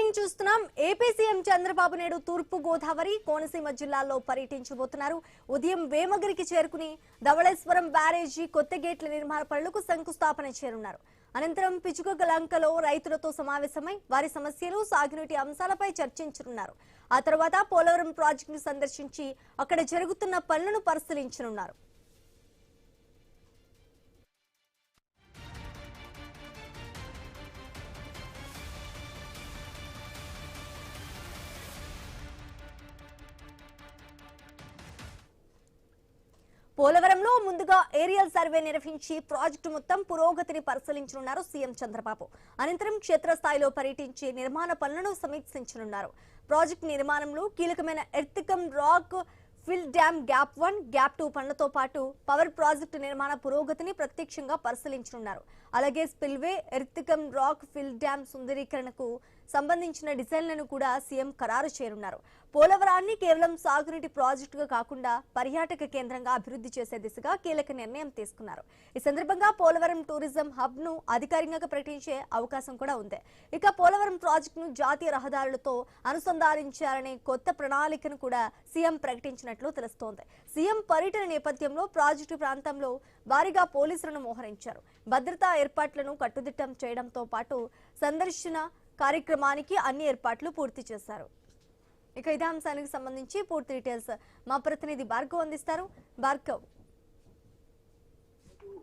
Breaking చూస్తున్నాం. AP CM Chandrababu Naidu తూర్పు గోదావరి కోనసీమ జిల్లాల్లో పర్యటించబోతున్నారు. ఉదయం వేమగిరికి చేరుకుని ధవళేశ్వరం బ్యారేజీ కొత్త గేట్ల నిర్మాణ పనులకు శంకుస్థాపన చేరున్నారు. అనంతరం పిచుకలంకలో రైతులతో సమావేశమై వారి సమస్యలు, సాగునీటి అంశాలపై చర్చించనున్నారు. ఆ తర్వాత పోలవరం ప్రాజెక్టును సందర్శించి అక్కడ జరుగుతున్న పనులను పరిశీలించనున్నారు. పోలవరంలో ముందుగా ఏరియల్ సర్వే నిర్వహించి ప్రాజెక్టు మొత్తం పురోగతిని పరిశీలించనున్నారు సీఎం చంద్రబాబు. అనంతరం క్షేత్రస్థాయిలో పర్యటించి నిర్మాణ పనులను సమీక్షించనున్నారు. ప్రాజెక్టు నిర్మాణంలో కీలకమైన earth cum rock fill dam gap 1, gap 2 పనులతో పాటు పవర్ ప్రాజెక్టు నిర్మాణ పురోగతిని ప్రత్యక్షంగా పరిశీలించనున్నారు. అలాగే స్పిల్వే, ఎర్తికం రాక్ ఫిల్ డ్యామ్ సుందరీకరణకు సంబంధించిన డిజైన్లను కూడా సీఎం ఖరారు చేయనున్నారు. పోలవరాన్ని కేవలం సాగునీటి ప్రాజెక్టుగా కాకుండా పర్యాటక కేంద్రంగా అభివృద్ధి చేసే దిశగా కీలక నిర్ణయం తీసుకున్నారు. ఈ సందర్భంగా పోలవరం టూరిజం హబ్ ను అధికారికంగా ప్రకటించే అవకాశం కూడా ఉంది. ఇక పోలవరం ప్రాజెక్టును జాతీయ రహదారులతో అనుసంధానించాలనే కొత్త ప్రణాళికను కూడా సీఎం ప్రకటించినట్లు తెలుస్తోంది. సీఎం పర్యటన నేపథ్యంలో ప్రాజెక్టు ప్రాంతంలో భారీగా పోలీసులను మోహరించారు. భద్రతా ఏర్పాట్లను కట్టుదిట్టం చేయడంతో పాటు సందర్శన కార్యక్రమానికి అన్ని ఏర్పాట్లు పూర్తి చేశారు. ఇక ఇదే అంశానికి సంబంధించి పూర్తి డీటెయిల్స్ మా ప్రతినిధి భార్గవ్ అందిస్తారు. భార్గవ్,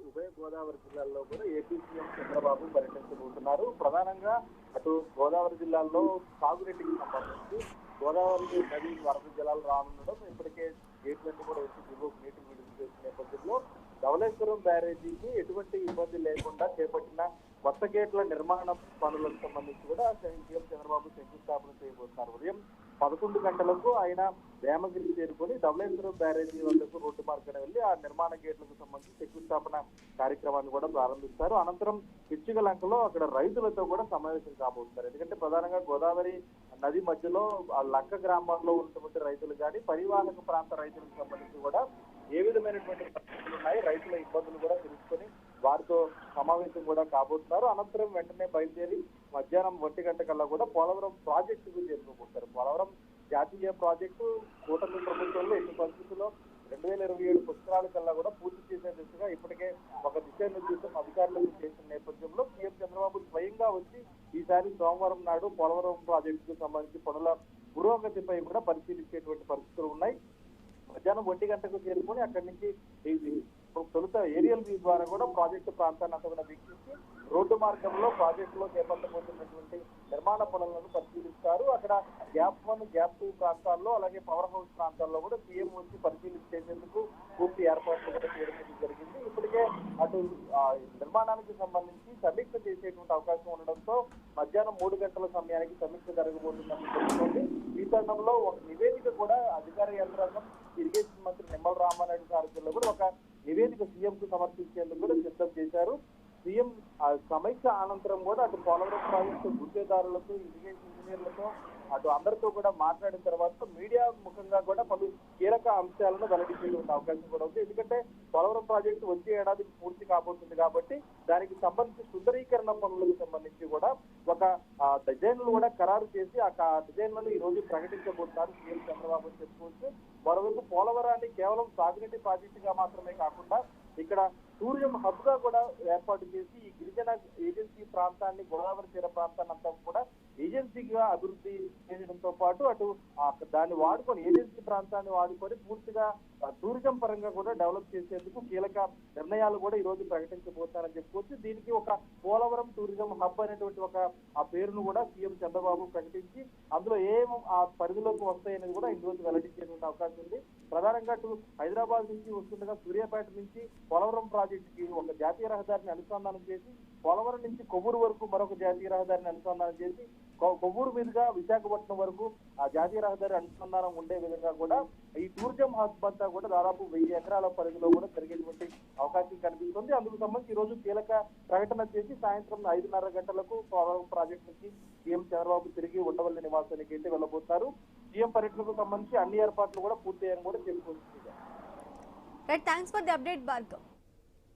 ఉభయ గోదావరి జిల్లాల్లో కూడా ఏపీ సీఎం చంద్రబాబు పర్యటించబోతున్నారు. ప్రధానంగా అటు గోదావరి జిల్లాల్లో సాగునీటికి సంబంధించి గోదావరి నది వరద జలాలు రానుండడం, ఇప్పటికే గేట్లన్నీ కూడా వచ్చి దిగువకు నీటిని విడుదల చేసిన నేపథ్యంలో ధవళేశ్వరం బ్యారేజీకి ఎటువంటి ఇబ్బంది లేకుండా చేపట్టిన కొత్త గేట్ల నిర్మాణ పనులకు సంబంధించి కూడా సీఎం చంద్రబాబు శంకుస్థాపన చేయబోతున్నారు. ఉదయం 11 గంటలకు ఆయన వేమగిరి చేరుకొని ధవళేశ్వరం బ్యారేజీ వద్దకు రోడ్డు మార్గాన వెళ్లి ఆ నిర్మాణ గేట్లకు సంబంధించి శంకుస్థాపన కార్యక్రమాన్ని కూడా ప్రారంభిస్తారు. అనంతరం పిచ్చుకలంకలో అక్కడ రైతులతో కూడా సమావేశం కాబోతున్నారు. ఎందుకంటే ప్రధానంగా గోదావరి నది మధ్యలో ఆ లంక గ్రామాల్లో ఉన్నటువంటి రైతులు కానీ పరివాహక ప్రాంత రైతులకు సంబంధించి కూడా ఏ విధమైనటువంటి పరిస్థితులు ఉన్నాయి, రైతుల ఇబ్బందులు కూడా తెలుసుకొని వారితో సమావేశం కూడా కాబోతున్నారు. అనంతరం వెంటనే బయలుదేరి మధ్యాహ్నం 1 గంట కల్లా కూడా పోలవరం ప్రాజెక్టుకు చేరుకోబోతారు. పోలవరం జాతీయ ప్రాజెక్టు కూటమి ప్రభుత్వంలో ఎన్ని పరిస్థితుల్లో 2027 పుస్తకాల కల్లా కూడా పూర్తి చేసే దిశగా ఇప్పటికే ఒక దిశానిర్దేశం అధికారులకు చేసిన నేపథ్యంలో సీఎం చంద్రబాబు స్వయంగా వచ్చి ఈసారి సోమవారం నాడు పోలవరం ప్రాజెక్టుకు సంబంధించి పనుల పురోగతిపై కూడా పరిశీలించేటువంటి పరిస్థితులు ఉన్నాయి. మధ్యాహ్నం 1 గంటకు చేరుకొని అక్కడి నుంచి తొలుత ఏరియల్ వ్యూ ద్వారా కూడా ప్రాజెక్టు ప్రాంతాన్ని అంతా కూడా వీక్షించి రోడ్డు మార్గంలో ప్రాజెక్టులో చేపట్టబోతున్నటువంటి నిర్మాణ పనులను పరిశీలిస్తారు. అక్కడ గ్యాప్ 1, గ్యాప్ 2 ప్రాంతాల్లో అలాగే పవర్ హౌస్ ప్రాంతాల్లో కూడా సీఎం వచ్చి పరిశీలించేందుకు పూర్తి ఏర్పాట్లు కూడా చేయడం జరిగింది. ఇప్పటికే అటు నిర్మాణానికి సంబంధించి సమీక్ష చేసేటువంటి అవకాశం ఉండడంతో మధ్యాహ్నం 3 గంటల సమయానికి సమీక్ష జరగబోతుందని తెలుస్తోంది. ఈ తరుణంలో ఒక నివేదిక కూడా అధికార యంత్రాంగం ఇరిగేషన్ మంత్రి నిమ్మల రామానాయుడు సారథ్యంలో కూడా ఒక నివేదిక సీఎం కు సమర్పించేందుకు కూడా సిద్ధం చేశారు. సీఎం సమీక్ష అనంతరం కూడా అటు పోలవరం ప్రాజెక్టు గుత్తేదారులతో, ఇరిగేషన్ ఇంజనీర్లతో అటు అందరితో కూడా మాట్లాడిన తర్వాత మీడియా ముఖంగా కూడా పలు కీలక అంశాలను వెల్లడించేటువంటి అవకాశం కూడా ఉంది. ఎందుకంటే పోలవరం ప్రాజెక్టు వచ్చే ఏడాదికి పూర్తి కాబోతుంది కాబట్టి దానికి సంబంధించి సుందరీకరణ పనులకు సంబంధించి కూడా ఒక డిజైన్లు కూడా ఖరారు చేసి ఆ డిజైన్లను ఈ రోజు ప్రకటించబోతున్నారు సీఎం చంద్రబాబు అని చెప్పుకోవచ్చు. మరోవైపు పోలవరాన్ని కేవలం సాగునీటి ప్రాజెక్టుగా మాత్రమే కాకుండా ఇక్కడ టూరిజం హబ్ గా కూడా ఏర్పాటు చేసి ఈ గిరిజన ఏజెన్సీ ప్రాంతాన్ని, గోదావరి తీర ప్రాంతాన్ని అంతా కూడా ఏజెన్సీగా అభివృద్ధి చేయడంతో పాటు అటు దాన్ని వాడుకొని ఏజెన్సీ ప్రాంతాన్ని వాడుకొని పూర్తిగా టూరిజం పరంగా కూడా డెవలప్ చేసేందుకు కీలక నిర్ణయాలు కూడా ఈ రోజు ప్రకటించబోతారని చెప్పుకోవచ్చు. దీనికి ఒక పోలవరం టూరిజం హబ్ అనేటువంటి ఒక ఆ పేరును కూడా సీఎం చంద్రబాబు ప్రకటించి అందులో ఏం ఆ పరిధిలోకి వస్తాయనేది కూడా ఈ రోజు వెల్లడించేటువంటి అవకాశం ఉంది. ప్రధానంగా హైదరాబాద్ నుంచి వస్తుండగా సూర్యాపేట నుంచి పోలవరం ప్రాజెక్టుకి ఒక జాతీయ రహదారిని అనుసంధానం చేసి పోలవరం నుంచి కొవ్వూరు వరకు మరొక జాతీయ రహదారిని అనుసంధానం చేసి కొవ్వూరు మీదుగా విశాఖపట్నం వరకు ఆ జాతీయ రహదారి అనుసంధానం ఉండే విధంగా కూడా ఈ టూరిజం హబ్ అంతా కూడా దాదాపు 1000 ఎకరాల పరిధిలో కూడా జరిగేటువంటి అవకాశం కనిపిస్తుంది. అందుకు సంబంధించి ఈ రోజు కీలక ప్రకటన చేసి సాయంత్రం 5:30 గంటలకు పోలవరం ప్రాజెక్టు నుంచి సీఎం చంద్రబాబు తిరిగి ఉండవల్లి నివాసానికి అయితే వెళ్ళబోతున్నారు. సీఎం పర్యటనకు సంబంధించి అన్ని ఏర్పాట్లు కూడా పూర్తయ్యాయని కూడా చెప్పుకోవచ్చు. Thanks for the update Bhargav.